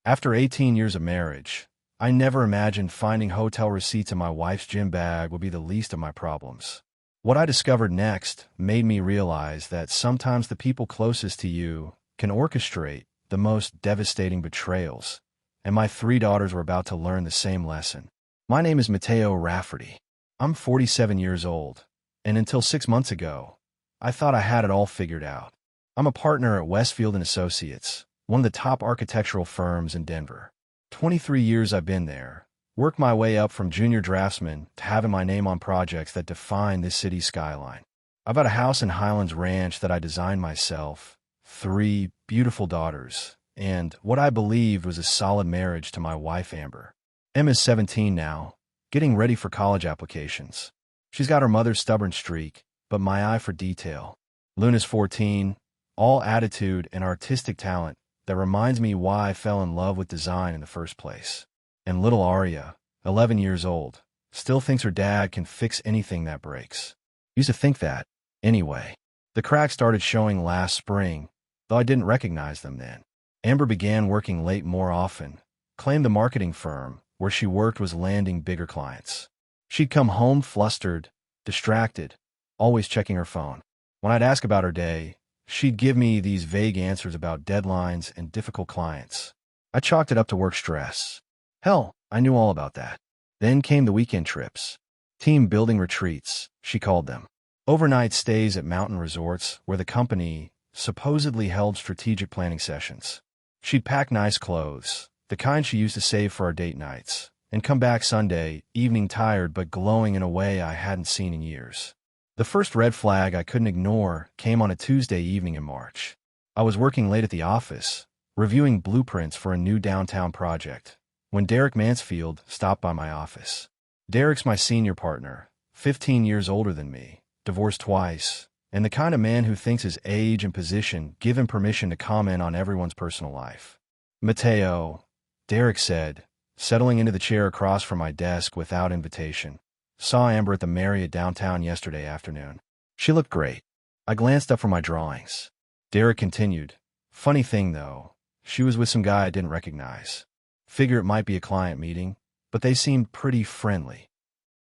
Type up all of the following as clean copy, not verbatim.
After 18 years of marriage, I never imagined finding hotel receipts in my wife's gym bag would be the least of my problems. What I discovered next made me realize that sometimes the people closest to you can orchestrate the most devastating betrayals, and my 3 daughters were about to learn the same lesson. My name is Matteo Rafferty. I'm 47 years old, and until 6 months ago, I thought I had it all figured out. I'm a partner at Westfield & Associates, one of the top architectural firms in Denver. 23 years I've been there, worked my way up from junior draftsman to having my name on projects that define this city's skyline. I've got a house in Highlands Ranch that I designed myself, 3 beautiful daughters, and what I believed was a solid marriage to my wife Amber. Emma's 17 now, getting ready for college applications. She's got her mother's stubborn streak, but my eye for detail. Luna's 14, all attitude and artistic talent that reminds me why I fell in love with design in the first place. And little Aria, 11 years old, still thinks her dad can fix anything that breaks. Used to think that, anyway. The cracks started showing last spring, though I didn't recognize them then. Amber began working late more often, claimed the marketing firm where she worked was landing bigger clients. She'd come home flustered, distracted, always checking her phone. When I'd ask about her day, she'd give me these vague answers about deadlines and difficult clients. I chalked it up to work stress. Hell, I knew all about that. Then came the weekend trips. Team building retreats, she called them. Overnight stays at mountain resorts where the company supposedly held strategic planning sessions. She'd pack nice clothes, the kind she used to save for our date nights, and come back Sunday evening tired but glowing in a way I hadn't seen in years. The first red flag I couldn't ignore came on a Tuesday evening in March. I was working late at the office, reviewing blueprints for a new downtown project, when Derek Mansfield stopped by my office. Derek's my senior partner, 15 years older than me, divorced twice, and the kind of man who thinks his age and position give him permission to comment on everyone's personal life. Matteo, Derek said, settling into the chair across from my desk without invitation. Saw Amber at the Marriott downtown yesterday afternoon. She looked great. I glanced up from my drawings. Derek continued, funny thing though, she was with some guy I didn't recognize. Figure it might be a client meeting, but they seemed pretty friendly.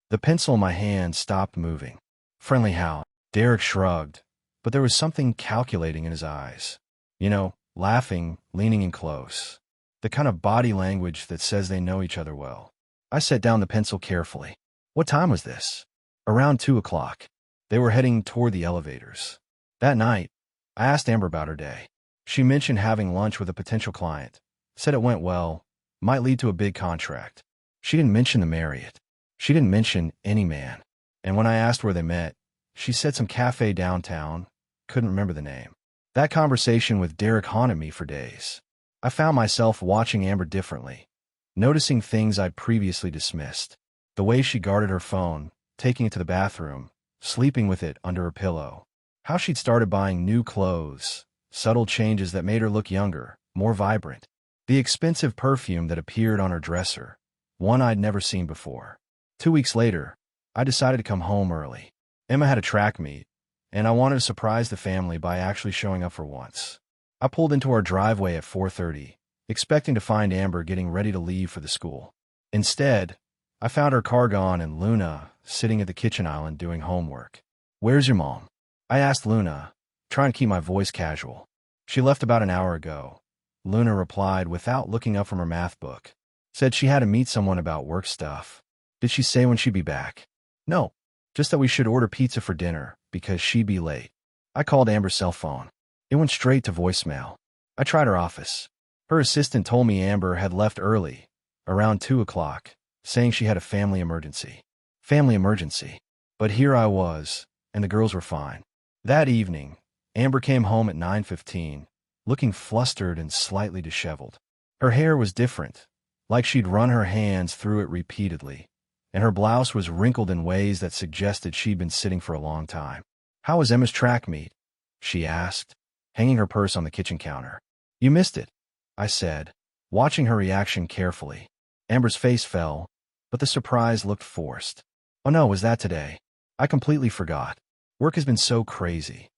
The pencil in my hand stopped moving. Friendly how? Derek shrugged, but there was something calculating in his eyes. You know, laughing, leaning in close. The kind of body language that says they know each other well. I set down the pencil carefully. What time was this? Around 2 o'clock. They were heading toward the elevators. That night, I asked Amber about her day. She mentioned having lunch with a potential client. Said it went well, might lead to a big contract. She didn't mention the Marriott. She didn't mention any man. And when I asked where they met, she said some cafe downtown, couldn't remember the name. That conversation with Derek haunted me for days. I found myself watching Amber differently, noticing things I'd previously dismissed. The way she guarded her phone, taking it to the bathroom, sleeping with it under her pillow. How she'd started buying new clothes, subtle changes that made her look younger, more vibrant. The expensive perfume that appeared on her dresser, one I'd never seen before. 2 weeks later, I decided to come home early. Emma had a track meet, and I wanted to surprise the family by actually showing up for once. I pulled into our driveway at 4:30, expecting to find Amber getting ready to leave for the school. Instead, I found her car gone and Luna sitting at the kitchen island doing homework. Where's your mom? I asked Luna, trying to keep my voice casual. She left about an hour ago. Luna replied without looking up from her math book. Said she had to meet someone about work stuff. Did she say when she'd be back? No, just that we should order pizza for dinner because she'd be late. I called Amber's cell phone. It went straight to voicemail. I tried her office. Her assistant told me Amber had left early, around 2 o'clock, saying she had a family emergency. Family emergency. But here I was, and the girls were fine. That evening, Amber came home at 9:15, looking flustered and slightly disheveled. Her hair was different, like she'd run her hands through it repeatedly, and her blouse was wrinkled in ways that suggested she'd been sitting for a long time. How was Emma's track meet? She asked, hanging her purse on the kitchen counter. You missed it, I said, watching her reaction carefully. Amber's face fell, but the surprise looked forced. Oh no, was that today? I completely forgot. Work has been so crazy.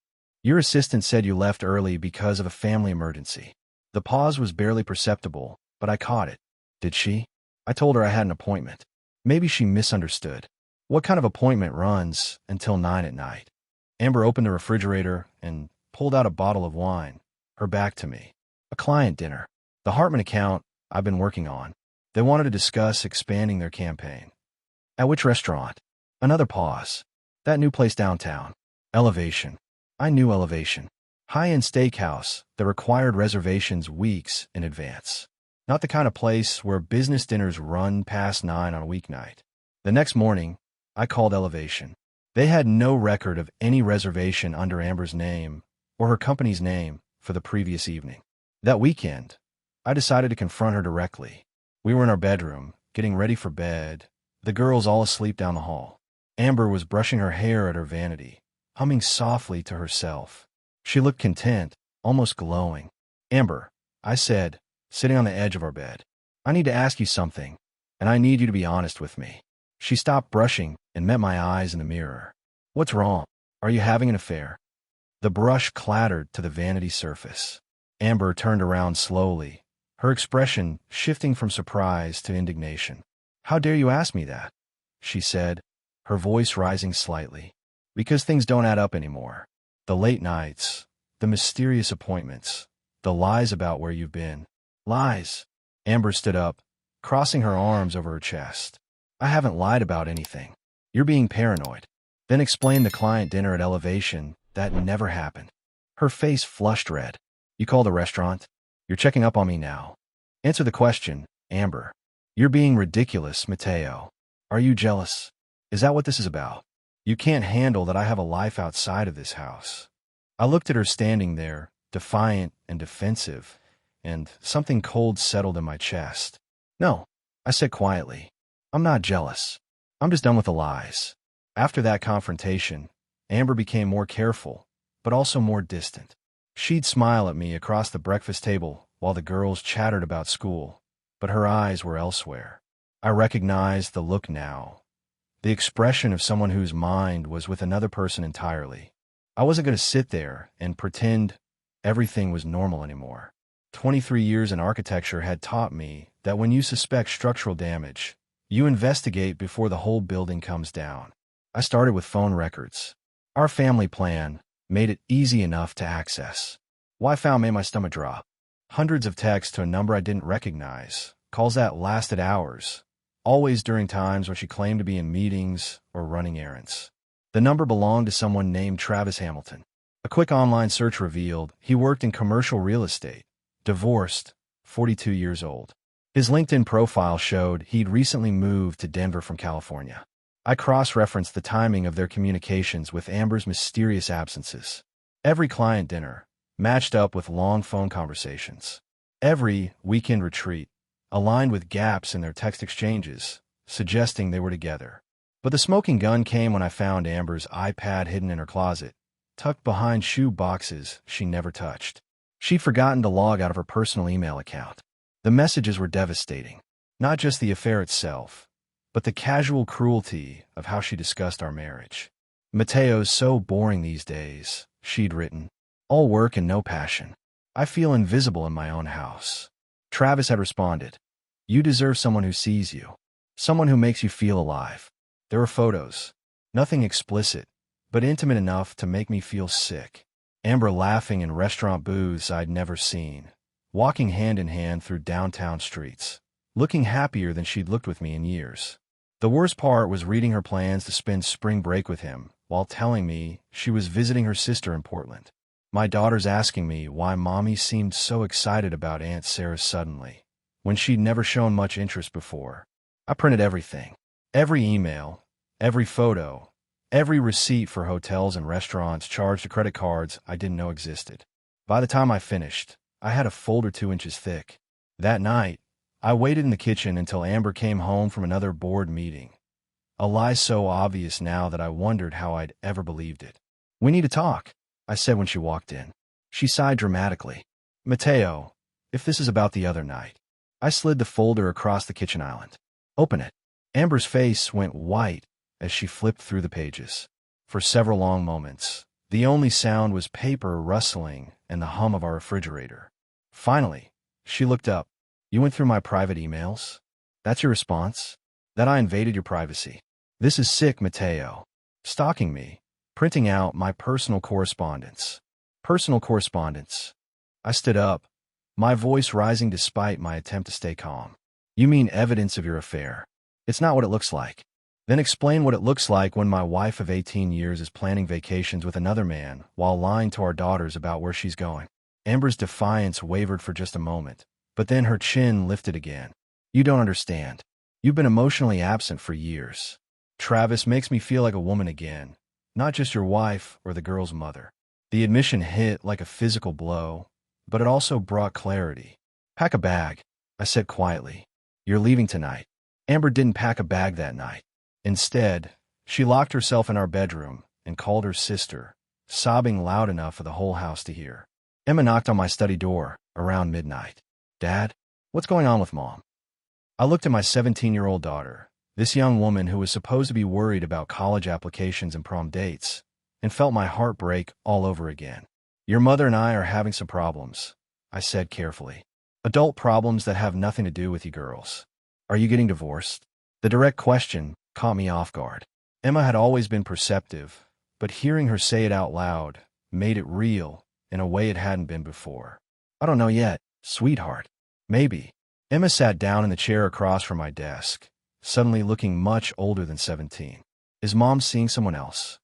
Your assistant said you left early because of a family emergency. The pause was barely perceptible, but I caught it. Did she? I told her I had an appointment. Maybe she misunderstood. What kind of appointment runs until 9 at night? Amber opened the refrigerator and pulled out a bottle of wine, her back to me. A client dinner. The Hartman account I've been working on. They wanted to discuss expanding their campaign. At which restaurant? Another pause. That new place downtown. Elevation. I knew Elevation. High-end steakhouse that required reservations weeks in advance. Not the kind of place where business dinners run past 9 on a weeknight. The next morning, I called Elevation. They had no record of any reservation under Amber's name or her company's name for the previous evening. That weekend, I decided to confront her directly. We were in our bedroom, getting ready for bed, the girls all asleep down the hall. Amber was brushing her hair at her vanity, humming softly to herself. She looked content, almost glowing. Amber, I said, sitting on the edge of our bed, I need to ask you something, and I need you to be honest with me. She stopped brushing and met my eyes in the mirror. What's wrong? Are you having an affair? The brush clattered to the vanity surface. Amber turned around slowly, her expression shifting from surprise to indignation. How dare you ask me that? She said, her voice rising slightly. Because things don't add up anymore. The late nights, the mysterious appointments, the lies about where you've been. Lies. Amber stood up, crossing her arms over her chest. I haven't lied about anything. You're being paranoid. Then explain the client dinner at Elevation. That never happened. Her face flushed red. You called the restaurant? You're checking up on me now. Answer the question, Amber. You're being ridiculous, Mateo. Are you jealous? Is that what this is about? You can't handle that I have a life outside of this house. I looked at her standing there, defiant and defensive, and something cold settled in my chest. No, I said quietly. I'm not jealous. I'm just done with the lies. After that confrontation, Amber became more careful, but also more distant. She'd smile at me across the breakfast table while the girls chattered about school, but her eyes were elsewhere. I recognized the look now, the expression of someone whose mind was with another person entirely. I wasn't going to sit there and pretend everything was normal anymore. 23 years in architecture had taught me that when you suspect structural damage, you investigate before the whole building comes down. I started with phone records. Our family plan made it easy enough to access. Wi-Fi made my stomach drop. Hundreds of texts to a number I didn't recognize. Calls that lasted hours, always during times when she claimed to be in meetings or running errands. The number belonged to someone named Travis Hamilton. A quick online search revealed he worked in commercial real estate, divorced, 42 years old. His LinkedIn profile showed he'd recently moved to Denver from California. I cross-referenced the timing of their communications with Amber's mysterious absences. Every client dinner matched up with long phone conversations. Every weekend retreat aligned with gaps in their text exchanges, suggesting they were together. But the smoking gun came when I found Amber's iPad hidden in her closet, tucked behind shoe boxes she never touched. She'd forgotten to log out of her personal email account. The messages were devastating. Not just the affair itself, but the casual cruelty of how she discussed our marriage. Mateo's so boring these days, she'd written. All work and no passion. I feel invisible in my own house. Travis had responded. You deserve someone who sees you. Someone who makes you feel alive. There were photos. Nothing explicit, but intimate enough to make me feel sick. Amber laughing in restaurant booths I'd never seen. Walking hand in hand through downtown streets. Looking happier than she'd looked with me in years. The worst part was reading her plans to spend spring break with him while telling me she was visiting her sister in Portland. My daughter's asking me why Mommy seemed so excited about Aunt Sarah suddenly, when she'd never shown much interest before. I printed everything. Every email, every photo, every receipt for hotels and restaurants charged to credit cards I didn't know existed. By the time I finished, I had a folder 2 inches thick. That night, I waited in the kitchen until Amber came home from another board meeting. A lie so obvious now that I wondered how I'd ever believed it. We need to talk, I said when she walked in. She sighed dramatically. Mateo, if this is about the other night. I slid the folder across the kitchen island. Open it. Amber's face went white as she flipped through the pages. For several long moments, the only sound was paper rustling and the hum of our refrigerator. Finally, she looked up. You went through my private emails? That's your response? That I invaded your privacy? This is sick, Mateo. Stalking me, printing out my personal correspondence. Personal correspondence. I stood up, my voice rising despite my attempt to stay calm. You mean evidence of your affair? It's not what it looks like. Then explain what it looks like when my wife of 18 years is planning vacations with another man while lying to our daughters about where she's going. Amber's defiance wavered for just a moment, but then her chin lifted again. You don't understand. You've been emotionally absent for years. Travis makes me feel like a woman again, not just your wife or the girl's mother. The admission hit like a physical blow, but it also brought clarity. Pack a bag, I said quietly. You're leaving tonight. Amber didn't pack a bag that night. Instead, she locked herself in our bedroom and called her sister, sobbing loud enough for the whole house to hear. Emma knocked on my study door around midnight. Dad, what's going on with Mom? I looked at my 17-year-old daughter, this young woman who was supposed to be worried about college applications and prom dates, and felt my heart break all over again. Your mother and I are having some problems, I said carefully. Adult problems that have nothing to do with you girls. Are you getting divorced? The direct question caught me off guard. Emma had always been perceptive, but hearing her say it out loud made it real in a way it hadn't been before. I don't know yet, sweetheart. Maybe. Emma sat down in the chair across from my desk, suddenly looking much older than 17. Is Mom seeing someone else?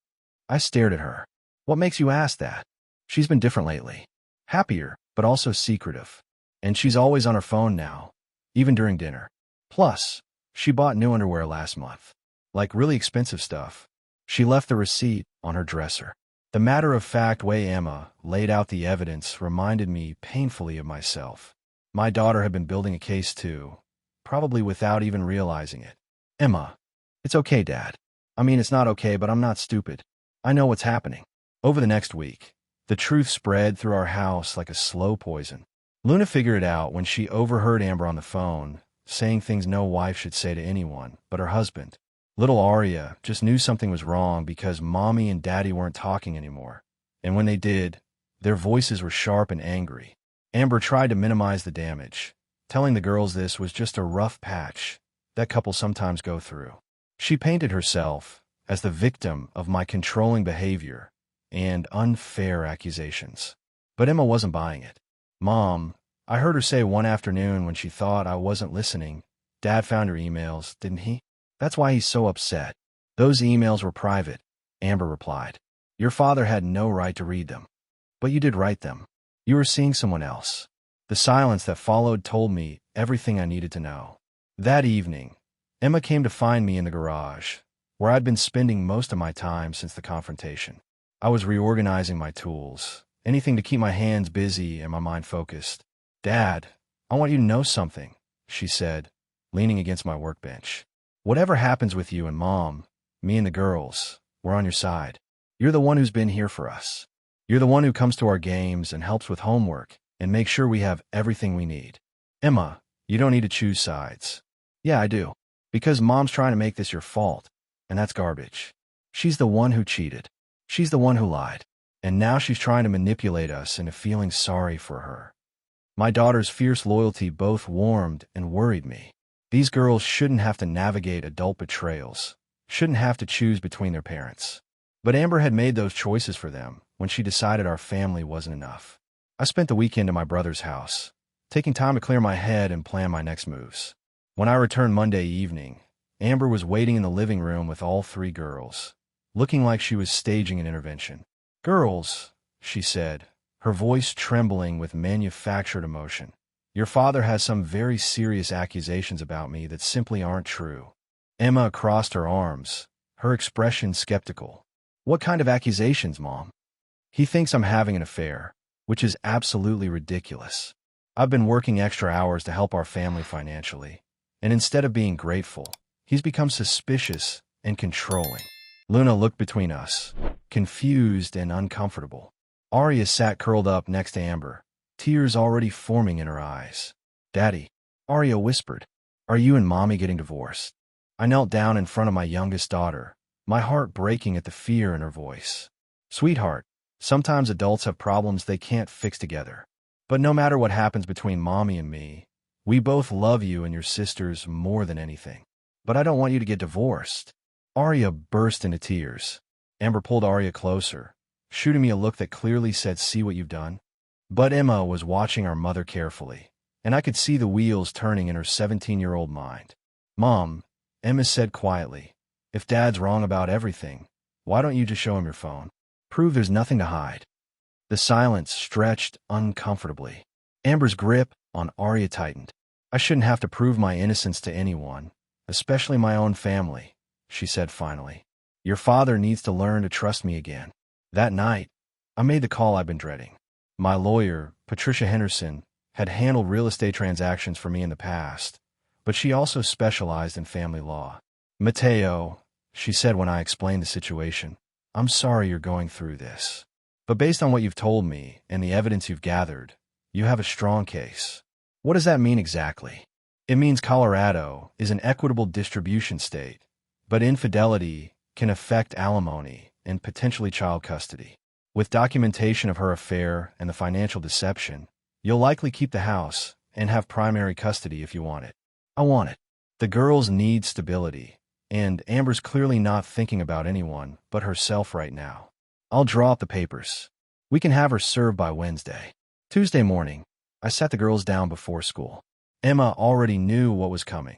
I stared at her. What makes you ask that? She's been different lately. Happier, but also secretive. And she's always on her phone now, even during dinner. Plus, she bought new underwear last month. Like really expensive stuff. She left the receipt on her dresser. The matter-of-fact way Emma laid out the evidence reminded me painfully of myself. My daughter had been building a case too, probably without even realizing it. Emma, it's okay, Dad. I mean, it's not okay, but I'm not stupid. I know what's happening. Over the next week, the truth spread through our house like a slow poison. Luna figured it out when she overheard Amber on the phone, saying things no wife should say to anyone but her husband. Little Aria just knew something was wrong because Mommy and Daddy weren't talking anymore. And when they did, their voices were sharp and angry. Amber tried to minimize the damage, telling the girls this was just a rough patch that couples sometimes go through. She painted herself as the victim of my controlling behavior and unfair accusations. But Emma wasn't buying it. Mom, I heard her say one afternoon when she thought I wasn't listening, Dad found her emails, didn't he? That's why he's so upset. Those emails were private, Amber replied. Your father had no right to read them. But you did write them. You were seeing someone else. The silence that followed told me everything I needed to know. That evening, Emma came to find me in the garage, where I'd been spending most of my time since the confrontation. I was reorganizing my tools, anything to keep my hands busy and my mind focused. Dad, I want you to know something, she said, leaning against my workbench. Whatever happens with you and Mom, me and the girls, we're on your side. You're the one who's been here for us. You're the one who comes to our games and helps with homework and makes sure we have everything we need. Emma, you don't need to choose sides. Yeah, I do. Because Mom's trying to make this your fault, and that's garbage. She's the one who cheated. She's the one who lied. And now she's trying to manipulate us into feeling sorry for her. My daughter's fierce loyalty both warmed and worried me. These girls shouldn't have to navigate adult betrayals, shouldn't have to choose between their parents. But Amber had made those choices for them when she decided our family wasn't enough. I spent the weekend at my brother's house, taking time to clear my head and plan my next moves. When I returned Monday evening, Amber was waiting in the living room with all three girls, looking like she was staging an intervention. Girls, she said, her voice trembling with manufactured emotion. Your father has some very serious accusations about me that simply aren't true. Emma crossed her arms, her expression skeptical. What kind of accusations, Mom? He thinks I'm having an affair, which is absolutely ridiculous. I've been working extra hours to help our family financially, and instead of being grateful, he's become suspicious and controlling. Luna looked between us, confused and uncomfortable. Aria sat curled up next to Amber, tears already forming in her eyes. Daddy, Aria whispered, are you and Mommy getting divorced? I knelt down in front of my youngest daughter, my heart breaking at the fear in her voice. Sweetheart, sometimes adults have problems they can't fix together. But no matter what happens between Mommy and me, We both love you and your sisters more than anything. But I don't want you to get divorced. Arya burst into tears. Amber pulled Arya closer, shooting me a look that clearly said, "See what you've done?" But Emma was watching our mother carefully, and I could see the wheels turning in her 17-year-old mind. "Mom," Emma said quietly, "if Dad's wrong about everything, why don't you just show him your phone? Prove there's nothing to hide." The silence stretched uncomfortably. Amber's grip on Arya tightened. "I shouldn't have to prove my innocence to anyone, especially my own family," she said finally. "Your father needs to learn to trust me again." That night, I made the call I'd been dreading. My lawyer, Patricia Henderson, had handled real estate transactions for me in the past, but she also specialized in family law. "Mateo," she said when I explained the situation, "I'm sorry you're going through this. But based on what you've told me and the evidence you've gathered, you have a strong case." "What does that mean exactly?" "It means Colorado is an equitable distribution state, but infidelity can affect alimony and potentially child custody. With documentation of her affair and the financial deception, you'll likely keep the house and have primary custody if you want it." "I want it." "The girls need stability, and Amber's clearly not thinking about anyone but herself right now. I'll draw up the papers. We can have her served by Wednesday." Tuesday morning, I sat the girls down before school. Emma already knew what was coming.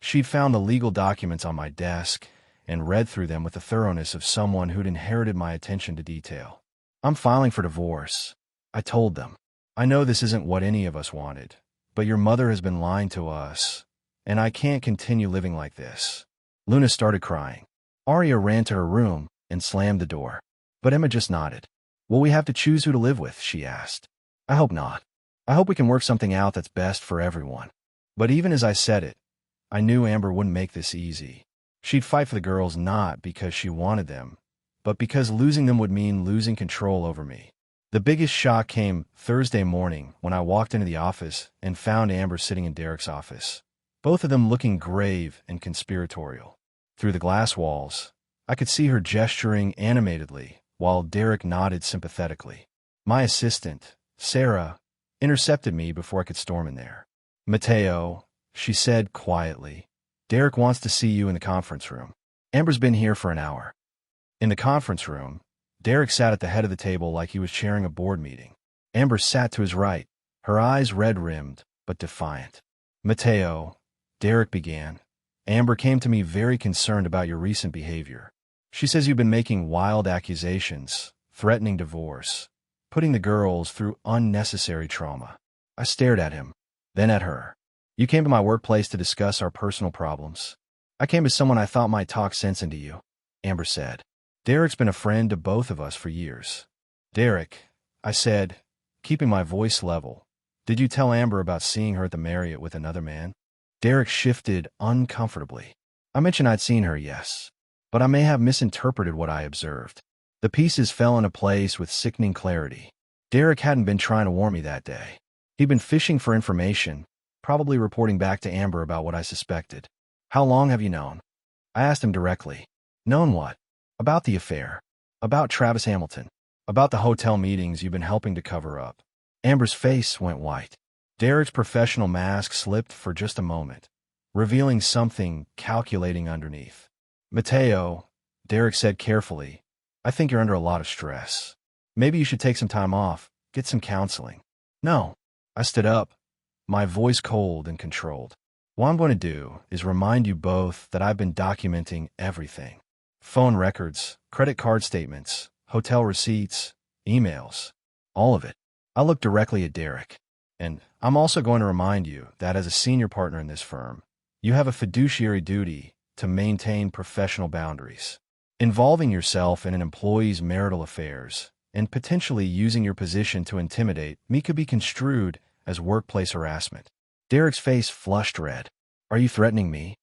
She'd found the legal documents on my desk and read through them with the thoroughness of someone who'd inherited my attention to detail. "I'm filing for divorce," I told them. "I know this isn't what any of us wanted, but your mother has been lying to us, and I can't continue living like this." Luna started crying. Arya ran to her room and slammed the door. But Emma just nodded. "Will we have to choose who to live with?" she asked. "I hope not. I hope we can work something out that's best for everyone." But even as I said it, I knew Amber wouldn't make this easy. She'd fight for the girls not because she wanted them, but because losing them would mean losing control over me. The biggest shock came Thursday morning when I walked into the office and found Amber sitting in Derek's office, both of them looking grave and conspiratorial. Through the glass walls, I could see her gesturing animatedly while Derek nodded sympathetically. My assistant, Sarah, intercepted me before I could storm in there. "Mateo," she said quietly, "Derek wants to see you in the conference room." Amber's been here for an hour. In the conference room, Derek sat at the head of the table like he was chairing a board meeting. Amber sat to his right, her eyes red-rimmed but defiant. "Mateo," Derek began, "Amber came to me very concerned about your recent behavior. She says you've been making wild accusations, threatening divorce, putting the girls through unnecessary trauma." I stared at him, then at her. "You came to my workplace to discuss our personal problems. I came as someone I thought might talk sense into you," Amber said. "Derek's been a friend to both of us for years." "Derek," I said, keeping my voice level, "did you tell Amber about seeing her at the Marriott with another man?" Derek shifted uncomfortably. "I mentioned I'd seen her, yes, but I may have misinterpreted what I observed." The pieces fell into place with sickening clarity. Derek hadn't been trying to warn me that day. He'd been fishing for information, probably reporting back to Amber about what I suspected. "How long have you known?" I asked him directly. "Known what?" "About the affair. About Travis Hamilton. About the hotel meetings you've been helping to cover up." Amber's face went white. Derek's professional mask slipped for just a moment, revealing something calculating underneath. "Mateo," Derek said carefully, "I think you're under a lot of stress. Maybe you should take some time off, get some counseling." "No." I stood up, my voice cold and controlled. "What I'm going to do is remind you both that I've been documenting everything. Phone records, credit card statements, hotel receipts, emails, all of it." I looked directly at Derek. "And I'm also going to remind you that as a senior partner in this firm, you have a fiduciary duty to maintain professional boundaries. Involving yourself in an employee's marital affairs and potentially using your position to intimidate me could be construed as workplace harassment." Derek's face flushed red. "Are you threatening me?"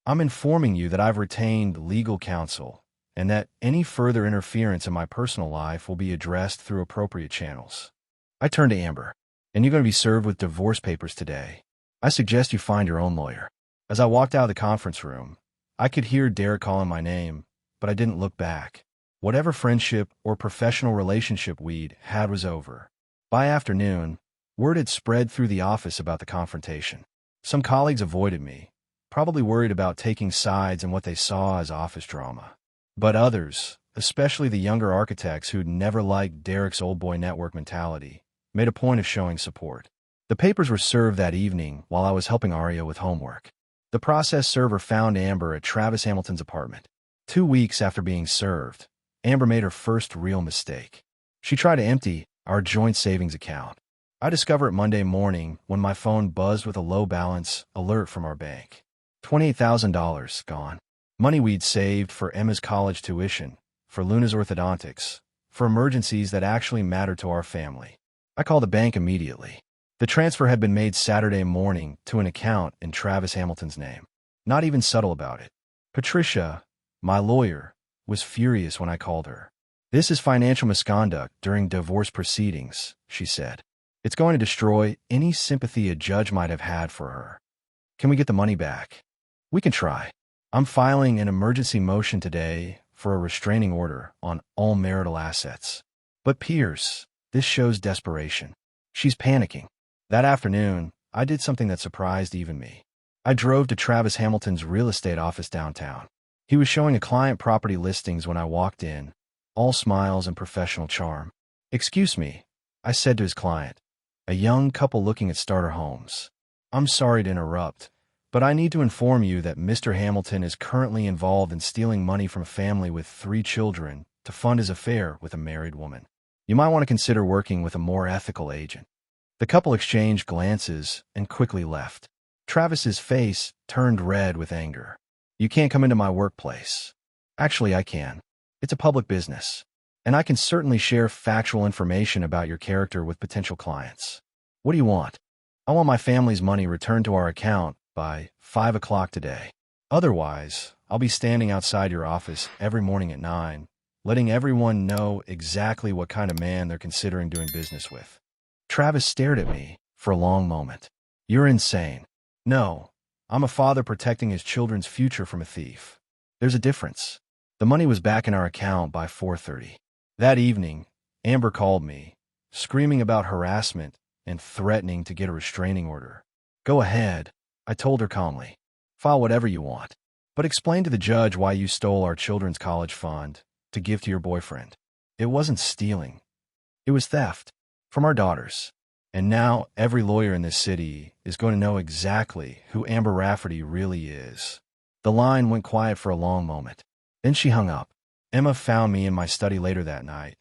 "I'm informing you that I've retained legal counsel and that any further interference in my personal life will be addressed through appropriate channels." I turned to Amber. "And you're going to be served with divorce papers today. I suggest you find your own lawyer." As I walked out of the conference room, I could hear Derek calling my name, but I didn't look back. Whatever friendship or professional relationship we'd had was over. By afternoon, word had spread through the office about the confrontation. Some colleagues avoided me, probably worried about taking sides in what they saw as office drama. But others, especially the younger architects who'd never liked Derek's old boy network mentality, made a point of showing support. The papers were served that evening while I was helping Aria with homework. The process server found Amber at Travis Hamilton's apartment. 2 weeks after being served, Amber made her first real mistake. She tried to empty our joint savings account. I discovered it Monday morning when my phone buzzed with a low balance alert from our bank. $28,000 gone. Money we'd saved for Emma's college tuition, for Luna's orthodontics, for emergencies that actually mattered to our family. I called the bank immediately. The transfer had been made Saturday morning to an account in Travis Hamilton's name. Not even subtle about it. Patricia, my lawyer, was furious when I called her. "This is financial misconduct during divorce proceedings," she said. "It's going to destroy any sympathy a judge might have had for her. Can we get the money back?" "We can try. I'm filing an emergency motion today for a restraining order on all marital assets." "But Pierce, this shows desperation. She's panicking." That afternoon, I did something that surprised even me. I drove to Travis Hamilton's real estate office downtown. He was showing a client property listings when I walked in, all smiles and professional charm. "Excuse me," I said to his client, a young couple looking at starter homes. "I'm sorry to interrupt, but I need to inform you that Mr. Hamilton is currently involved in stealing money from a family with 3 children to fund his affair with a married woman. You might want to consider working with a more ethical agent." The couple exchanged glances and quickly left. Travis's face turned red with anger. "You can't come into my workplace." "Actually, I can. It's a public business, and I can certainly share factual information about your character with potential clients. What do you want?" "I want my family's money returned to our account by 5 o'clock today. Otherwise, I'll be standing outside your office every morning at 9, letting everyone know exactly what kind of man they're considering doing business with." Travis stared at me for a long moment. "You're insane." "No, I'm a father protecting his children's future from a thief. There's a difference." The money was back in our account by 4:30. That evening, Amber called me, screaming about harassment and threatening to get a restraining order. "Go ahead," I told her calmly. "File whatever you want. But explain to the judge why you stole our children's college fund to give to your boyfriend. It wasn't stealing. It was theft. From our daughters. And now every lawyer in this city is going to know exactly who Amber Rafferty really is." The line went quiet for a long moment. Then she hung up. Emma found me in my study later that night,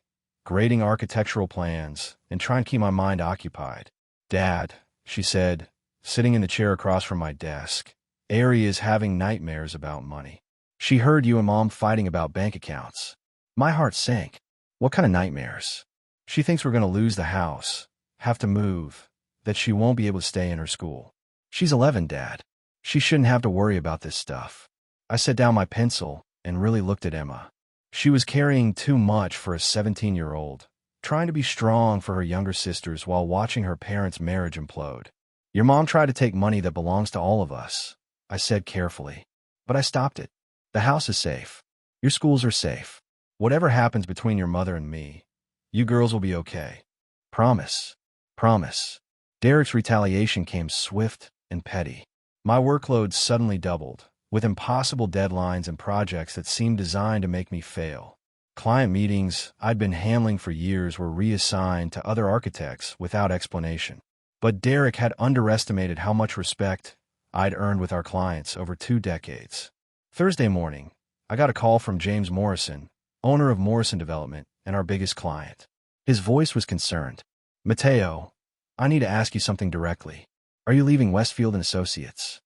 grading architectural plans and trying to keep my mind occupied. "Dad," she said, sitting in the chair across from my desk, "Ari is having nightmares about money. She heard you and Mom fighting about bank accounts." My heart sank. "What kind of nightmares?" "She thinks we're going to lose the house, have to move, that she won't be able to stay in her school." "She's 11, Dad. She shouldn't have to worry about this stuff." I set down my pencil and really looked at Emma. She was carrying too much for a 17-year-old, trying to be strong for her younger sisters while watching her parents' marriage implode. "Your mom tried to take money that belongs to all of us," I said carefully. "But I stopped it. The house is safe. Your schools are safe. Whatever happens between your mother and me, you girls will be okay. Promise. Promise." Derek's retaliation came swift and petty. My workload suddenly doubled, with impossible deadlines and projects that seemed designed to make me fail. Client meetings I'd been handling for years were reassigned to other architects without explanation. But Derek had underestimated how much respect I'd earned with our clients over 2 decades. Thursday morning, I got a call from James Morrison, owner of Morrison Development and our biggest client. His voice was concerned. "Mateo, I need to ask you something directly. Are you leaving Westfield and Associates?"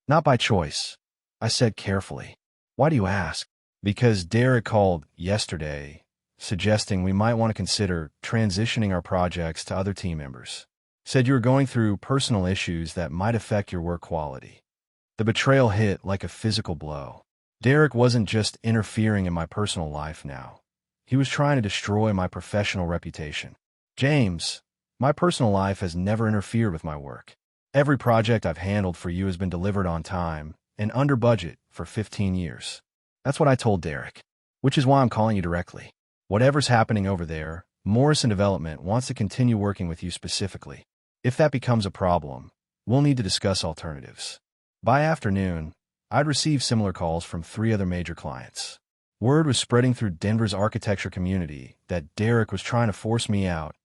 "Not by choice," I said carefully. "Why do you ask?" "Because Derek called yesterday, suggesting we might want to consider transitioning our projects to other team members. Said you were going through personal issues that might affect your work quality." The betrayal hit like a physical blow. Derek wasn't just interfering in my personal life now. He was trying to destroy my professional reputation. "James, my personal life has never interfered with my work. Every project I've handled for you has been delivered on time and under budget for 15 years. That's what I told Derek, which is why I'm calling you directly. Whatever's happening over there, Morrison Development wants to continue working with you specifically. If that becomes a problem, We'll need to discuss alternatives. By afternoon, I'd received similar calls from 3 other major clients. Word was spreading through Denver's architecture community that Derek was trying to force me out,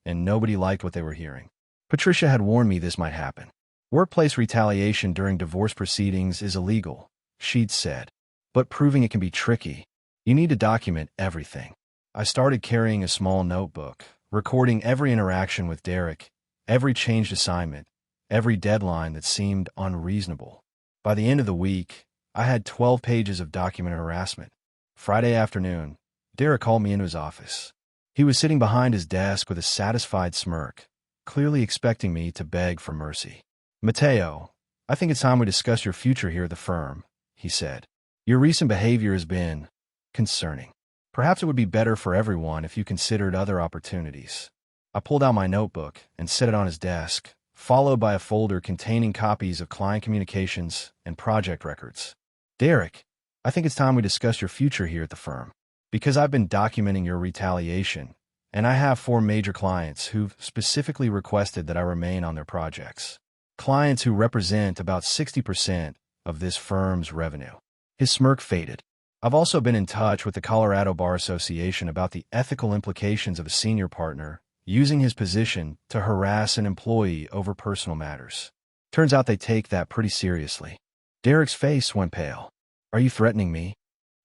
and nobody liked what they were hearing. Patricia had warned me this might happen. Workplace retaliation during divorce proceedings is illegal, she'd said. But proving it can be tricky. You need to document everything. I started carrying a small notebook, recording every interaction with Derek, every changed assignment, every deadline that seemed unreasonable. By the end of the week, I had 12 pages of documented harassment. Friday afternoon, Derek called me into his office. He was sitting behind his desk with a satisfied smirk, clearly expecting me to beg for mercy. "Matteo, I think it's time we discuss your future here at the firm," he said. "Your recent behavior has been concerning. Perhaps it would be better for everyone if you considered other opportunities." I pulled out my notebook and set it on his desk, followed by a folder containing copies of client communications and project records. "Derek, I think it's time we discuss your future here at the firm. Because I've been documenting your retaliation, and I have 4 major clients who've specifically requested that I remain on their projects. Clients who represent about 60% of this firm's revenue." His smirk faded. "I've also been in touch with the Colorado Bar Association about the ethical implications of a senior partner using his position to harass an employee over personal matters. Turns out they take that pretty seriously." Derek's face went pale. "Are you threatening me?"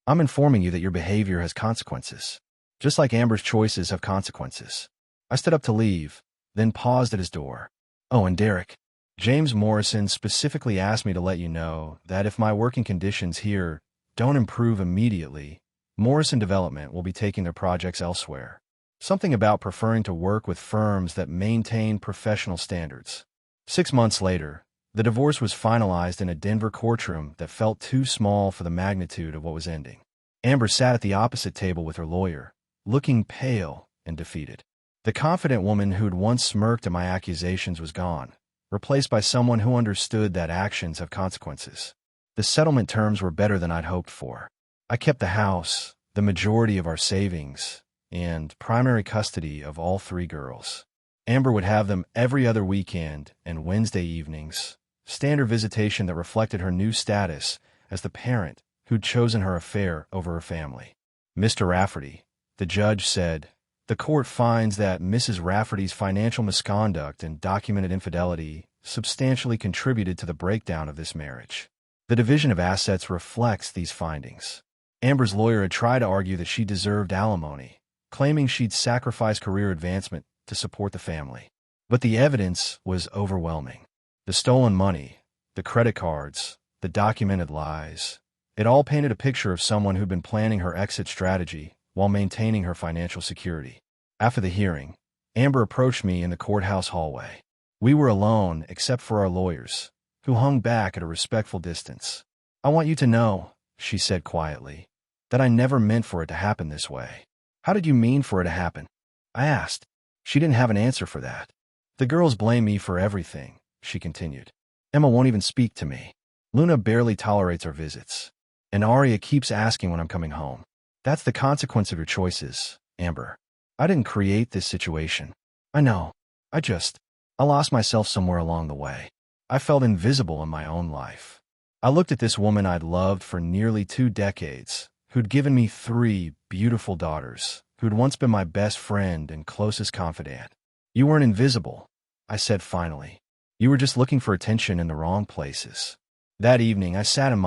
"I'm informing you that your behavior has consequences. Just like Amber's choices have consequences." I stood up to leave, then paused at his door. "Oh, and Derek, James Morrison specifically asked me to let you know that if my working conditions here don't improve immediately, Morrison Development will be taking their projects elsewhere. Something about preferring to work with firms that maintain professional standards." 6 months later, the divorce was finalized in a Denver courtroom that felt too small for the magnitude of what was ending. Amber sat at the opposite table with her lawyer, looking pale and defeated. The confident woman who'd once smirked at my accusations was gone, replaced by someone who understood that actions have consequences. The settlement terms were better than I'd hoped for. I kept the house, the majority of our savings, and primary custody of all 3 girls. Amber would have them every other weekend and Wednesday evenings, standard visitation that reflected her new status as the parent who'd chosen her affair over her family. "Mr. Rafferty," the judge said, "the court finds that Mrs. Rafferty's financial misconduct and documented infidelity substantially contributed to the breakdown of this marriage. The division of assets reflects these findings." Amber's lawyer had tried to argue that she deserved alimony, claiming she'd sacrificed career advancement to support the family. But the evidence was overwhelming. The stolen money, the credit cards, the documented lies, it all painted a picture of someone who'd been planning her exit strategy while maintaining her financial security. After the hearing, Amber approached me in the courthouse hallway. We were alone except for our lawyers, who hung back at a respectful distance. "I want you to know," she said quietly, "that I never meant for it to happen this way." "How did you mean for it to happen?" I asked. She didn't have an answer for that. "The girls blame me for everything," she continued. "Emma won't even speak to me. Luna barely tolerates our visits. And Aria keeps asking when I'm coming home. That's the consequence of your choices, Amber. I didn't create this situation. I know. I lost myself somewhere along the way. I felt invisible in my own life. I looked at this woman I'd loved for nearly 2 decades, who'd given me 3 beautiful daughters, who'd once been my best friend and closest confidant. You weren't invisible," I said finally. "You were just looking for attention in the wrong places." That evening, I sat in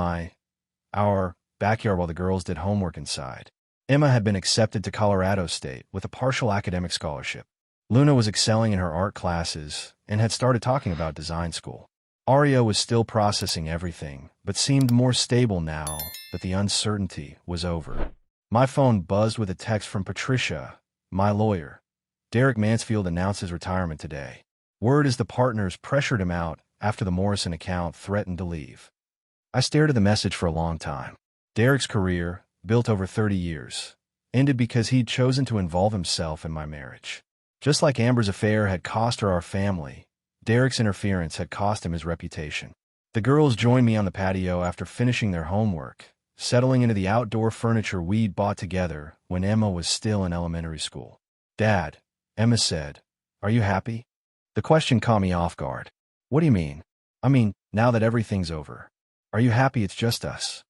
our backyard while the girls did homework inside. Emma had been accepted to Colorado State with a partial academic scholarship. Luna was excelling in her art classes and had started talking about design school. Aria was still processing everything, but seemed more stable now that the uncertainty was over. My phone buzzed with a text from Patricia, my lawyer. "Derek Mansfield announced his retirement today. Word is the partners pressured him out after the Morrison account threatened to leave." I stared at the message for a long time. Derek's career, built over 30 years, ended because he'd chosen to involve himself in my marriage. Just like Amber's affair had cost her our family, Derek's interference had cost him his reputation. The girls joined me on the patio after finishing their homework, settling into the outdoor furniture we'd bought together when Emma was still in elementary school. "Dad," Emma said, "are you happy?" The question caught me off guard. What do you mean? I mean, now that everything's over. Are you happy it's just us?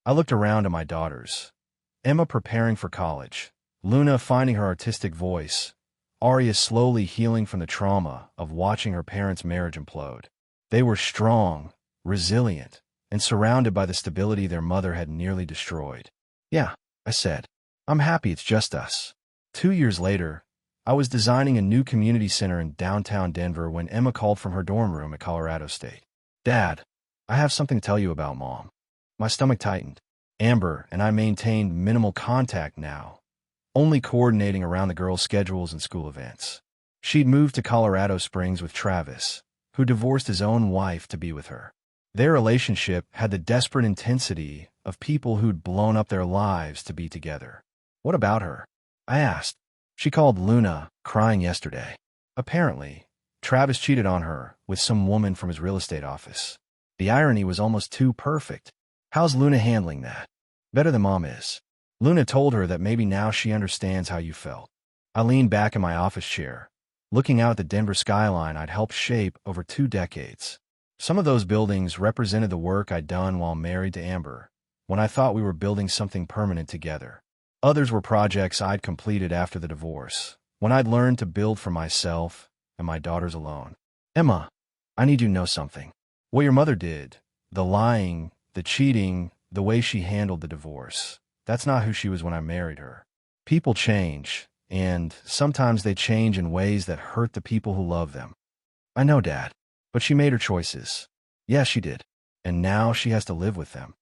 I looked around at my daughters. Emma preparing for college. Luna finding her artistic voice. Arya slowly healing from the trauma of watching her parents' marriage implode. They were strong, resilient, and surrounded by the stability their mother had nearly destroyed. Yeah, I said. I'm happy it's just us. 2 years later, I was designing a new community center in downtown Denver when Emma called from her dorm room at Colorado State. Dad, I have something to tell you about Mom. My stomach tightened. Amber and I maintained minimal contact now, only coordinating around the girls' schedules and school events. She'd moved to Colorado Springs with Travis, who divorced his own wife to be with her. Their relationship had the desperate intensity of people who'd blown up their lives to be together. What about her? I asked. She called Luna, crying yesterday. Apparently, Travis cheated on her with some woman from his real estate office. The irony was almost too perfect. How's Luna handling that? Better than Mom is. Luna told her that maybe now she understands how you felt. I leaned back in my office chair, looking out at the Denver skyline I'd helped shape over 2 decades. Some of those buildings represented the work I'd done while married to Amber, when I thought we were building something permanent together. Others were projects I'd completed after the divorce, when I'd learned to build for myself and my daughters alone. Emma, I need you to know something. What your mother did, the lying, the cheating, the way she handled the divorce, that's not who she was when I married her. People change, and sometimes they change in ways that hurt the people who love them. I know, Dad, but she made her choices. Yes, she did. And now she has to live with them.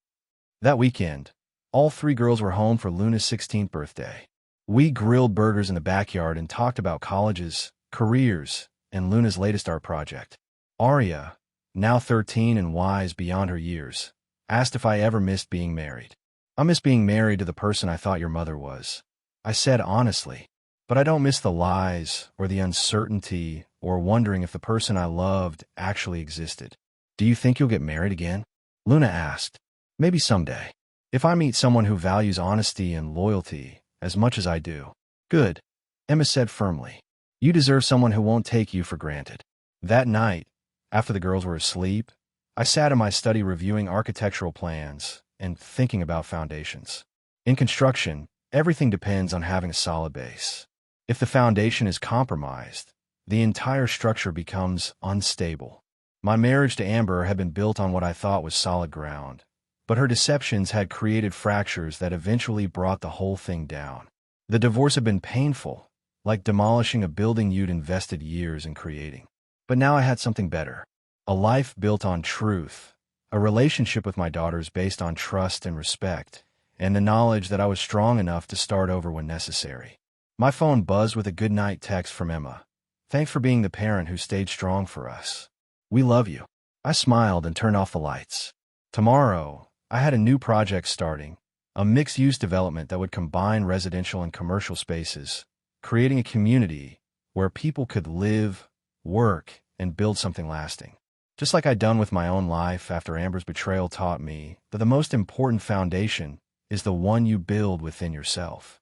That weekend, all 3 girls were home for Luna's 16th birthday. We grilled burgers in the backyard and talked about colleges, careers, and Luna's latest art project. Arya, now 13 and wise beyond her years, asked if I ever missed being married. I miss being married to the person I thought your mother was. I said honestly, but I don't miss the lies or the uncertainty or wondering if the person I loved actually existed. Do you think you'll get married again? Luna asked. Maybe someday. If I meet someone who values honesty and loyalty as much as I do. Good, Emma said firmly. You deserve someone who won't take you for granted. That night, after the girls were asleep, I sat in my study reviewing architectural plans and thinking about foundations. In construction, everything depends on having a solid base. If the foundation is compromised, the entire structure becomes unstable. My marriage to Amber had been built on what I thought was solid ground, but her deceptions had created fractures that eventually brought the whole thing down. The divorce had been painful, like demolishing a building you'd invested years in creating. But now I had something better. A life built on truth, a relationship with my daughters based on trust and respect, and the knowledge that I was strong enough to start over when necessary. My phone buzzed with a goodnight text from Emma. Thanks for being the parent who stayed strong for us. We love you. I smiled and turned off the lights. Tomorrow, I had a new project starting, a mixed-use development that would combine residential and commercial spaces, creating a community where people could live, work, and build something lasting. Just like I'd done with my own life after Amber's betrayal taught me that the most important foundation is the one you build within yourself.